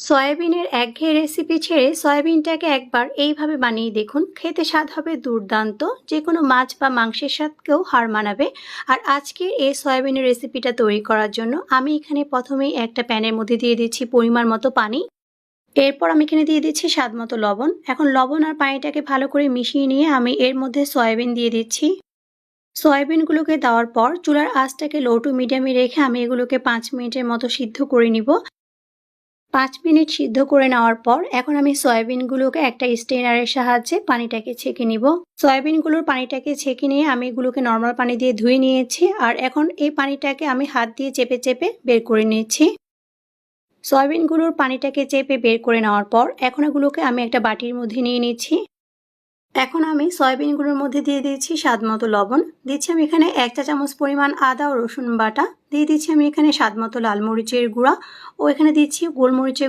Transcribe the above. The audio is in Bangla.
সয়াবিনের একঘেয়ে রেসিপি ছেড়ে সয়াবিনটাকে একবার এইভাবে বানিয়ে দেখুন, খেতে স্বাদ হবে দুর্দান্ত। যে কোনো মাছ বা মাংসের স্বাদকেও হার মানাবে। আর আজকের এই সয়াবিনের রেসিপিটা তৈরি করার জন্য আমি এখানে প্রথমেই একটা প্যানের মধ্যে দিয়ে দিচ্ছি পরিমাণ মতো পানি। এরপর আমি এখানে দিয়ে দিচ্ছি স্বাদ মতো লবণ। এখন লবণ আর পানিটাকে ভালো করে মিশিয়ে নিয়ে আমি এর মধ্যে সয়াবিন দিয়ে দিচ্ছি। সয়াবিনগুলোকে দেওয়ার পর চুলার আঁচটাকে লো টু মিডিয়ামে রেখে আমি এগুলোকে 5 মিনিটের মতো সিদ্ধ করে নিব। 5 মিনিট সিদ্ধ করে নেওয়ার পর এখন আমি সয়াবিনগুলোকে একটা স্ট্রেনারের সাহায্যে পানিটাকে ছেঁকে নিব। সয়াবিনগুলোর পানিটাকে ছেঁকে নিয়ে আমি এগুলোকে নর্মাল পানি দিয়ে ধুয়ে নিয়েছি। আর এখন এই পানিটাকে আমি হাত দিয়ে চেপে চেপে বের করে নিচ্ছি। সয়াবিনগুলোর পানিটাকে চেপে বের করে নেওয়ার পর এখন এগুলোকে আমি একটা বাটির মধ্যে নিয়ে নিচ্ছি। এখন আমি সয়াবিনগুলোর মধ্যে দিয়ে দিচ্ছি স্বাদ মতো লবণ, দিচ্ছি আমি এখানে 1 চা চামচ পরিমাণ আদা ও রসুন বাটা, দিয়ে দিচ্ছি আমি এখানে স্বাদ মতো লাল মরিচের গুঁড়া ও এখানে দিচ্ছি গোলমরিচের